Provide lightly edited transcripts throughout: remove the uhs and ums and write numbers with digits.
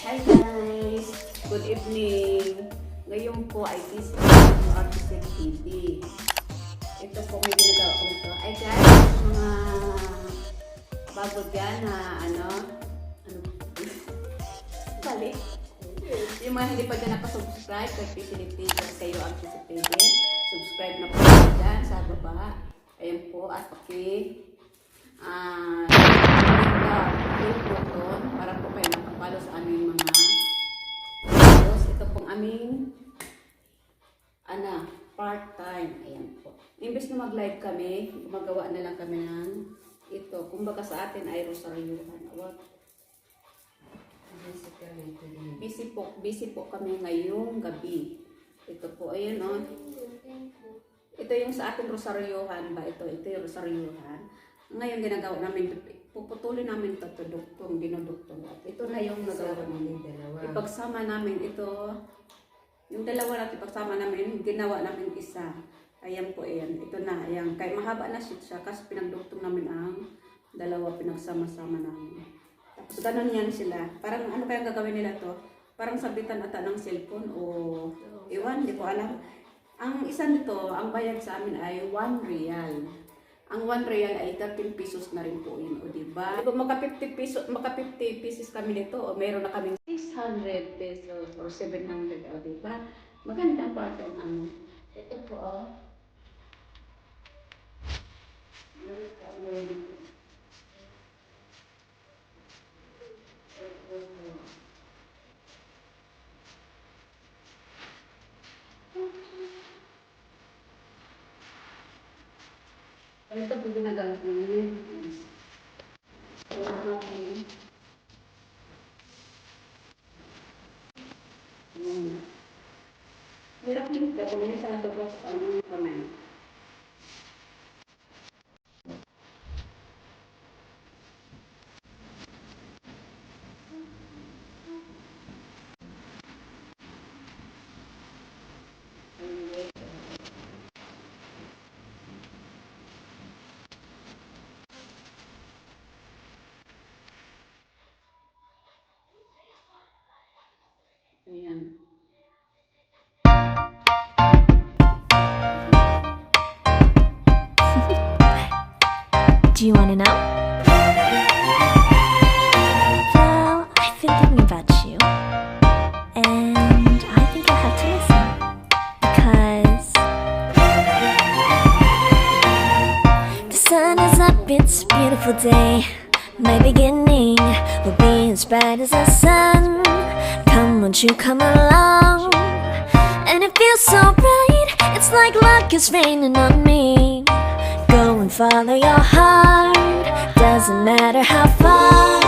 Hi guys! Good evening! Ngayon po ay busy ng Artistic TV. Ito po may ginagawa ko ito. Ay guys, mga bago dyan na balik. Yung mga hindi pa dyan nakasubscribe kay PCD TV kayo Artistic TV. Subscribe na po dyan sa baba. Ayan po at yung button para po kayo nakapalo sa aming mga videos. Ito pong aming part-time. Ayan po. Imbes na mag-live kami, gumagawa na lang kami ng ito. Kumbaga sa atin ay rosaryuhan. Busy po kami ngayong gabi. Ito po, ayan o. Ito yung sa ating rosaryuhan ba? Ito yung rosaryuhan. Ngayon ginagawa namin, puputulin namin ito duktong, dinuduktong. Ito na yung nagawa namin. Ipagsama namin ito, yung dalawa natin ipagsama namin, ginawa namin isa. Ayan po, ayan. Ito na, ayan. Kaya mahaba na siya kasi pinagduktong namin ang dalawa, pinagsama-sama namin. Tapos ganun yan sila. Parang ano kayang gagawin nila to? Parang sabitan ata ng cellphone o iwan, hindi ko alam. Ang isa nito, ang bayad sa amin ay 1 real. Ang 1 real ay 13 pesos na rin po yun, o diba? Maka 50 pieces kami nito, o meron na kami 600 pesos or 700, o diba? Maganda ang part ng ito po, o. Ito po ginagawa namin. Hirap din ito kung minsan natubos ang kamay. Ayan. Do you want to know? Well, I've been thinking about you, and I think I'll have to listen because the sun is up, it's a beautiful day. My beginning will be as bright as the sun. Come, won't you come along? And it feels so bright, it's like luck is raining on me. Go and follow your heart, doesn't matter how far.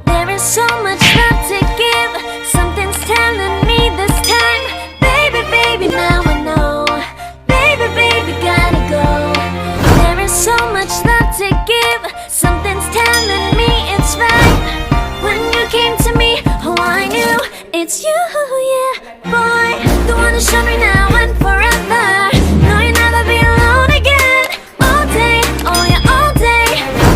There is so much love to give, something's telling me this time. Baby, baby, now I know. Baby, baby, gotta go. There is so much love to give, something's telling me it's right. When you came to me, oh I knew it's you, yeah. Boy, the one to show me now and forever. No, you'll never be alone again. All day, oh yeah, all day.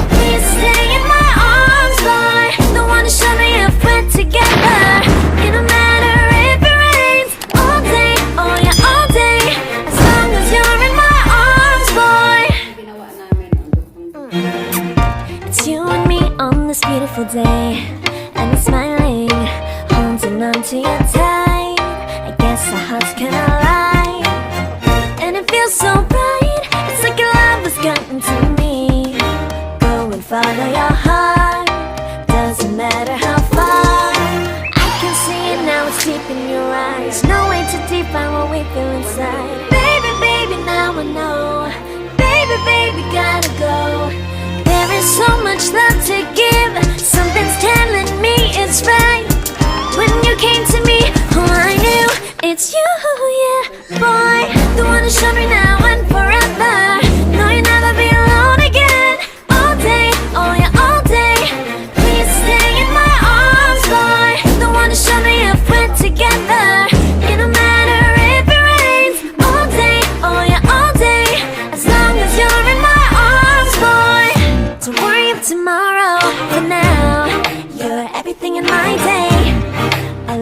Please stay in my arms, boy. The one to show me if we're together. It don't matter if it rains. All day, oh yeah, all day. As long as you're in my arms, boy. Ginawa namin ang duktong. It's you and me on this beautiful day, and it's smiling, holding on to you tight. I guess our hearts can align, and it feels so bright. It's like your love has gotten to me. Go and follow your heart, doesn't matter how far. I can see it now, it's deep in your eyes. No way to define what we feel inside. Baby, baby, now I know. Baby, baby, gotta go. There is so much love to give, something's telling me it's right. When you came to me, oh I knew it's you, yeah. Boy, the one to show me now and forever. No, you'll never be alone again. All day, oh yeah, all day. Please stay in my arms, boy. The one to show me if we're together. It don't matter if it rains. All day, oh yeah, all day. As long as you're in my arms, boy. Don't worry of tomorrow, for now you're everything in my day.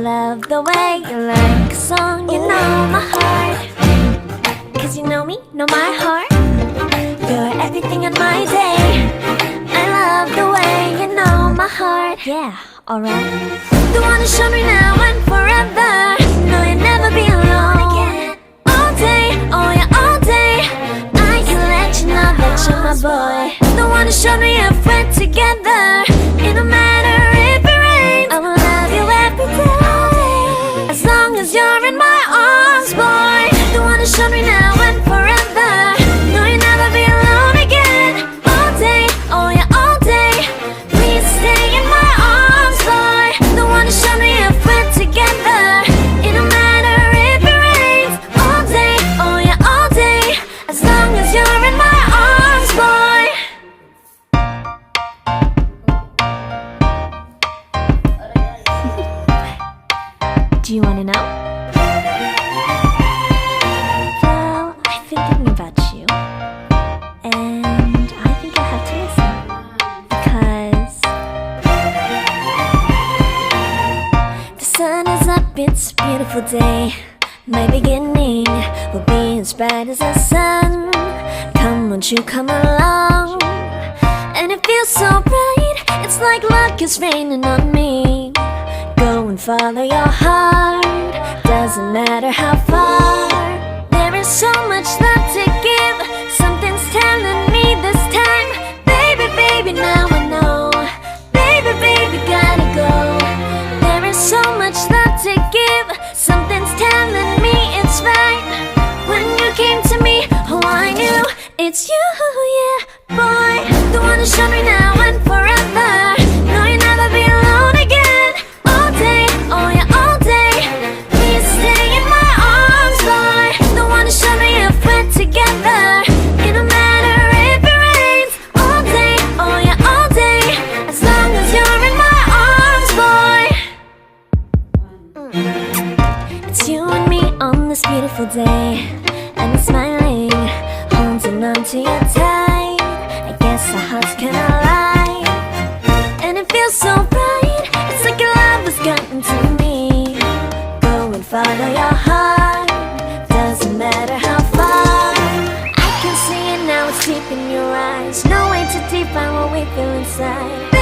love the way you like a song. You know my heart, 'cause you know me, know my heart. You're everything on my day. I love the way you know my heart. Yeah, alright. The one to show me now and forever. No, you'll never be alone again. All day, oh yeah, all day. I can let you know that you're my boy. The one to show me if we're together. It don't matter if it rains, I will love you every day. As long as you're in my arms, boy. The one to show me now and forever. No, you'll never be alone again. All day, oh yeah, all day. Please stay in my arms, boy. The one to show me if we're together. It don't matter if it rains. All day, oh yeah, all day. As long as you're in my arms, boy. Do you wanna know? Well, I've been thinking about you, and I think I have to listen. Because the sun is up, it's a beautiful day. My beginning will be as bright as the sun. Come, won't you come along? And it feels so bright, it's like luck is raining on me. Go and follow your heart, doesn't matter how far. There is so much love to give, something's telling me this time. Baby, baby, now I know. Baby, baby, gotta go. There is so much love to give, something's telling me it's right. When you came to me, oh I knew it's you, yeah, boy. The one to show me now and forever. No, you'll never be alone again. All day, oh yeah, all day. Please stay in my arms, boy. The one to show me if we're together. It don't matter if it rains. All day, oh yeah, all day. As long as you're in my arms, boy. It's you and me on this beautiful day, and it's smiling, holding on to you tight. I guess our hearts can align, and it feels so bright. It's like your love has gotten to me. Go and follow your heart, doesn't matter how far. I can see it now, it's deep in your eyes. No way to define what we feel inside.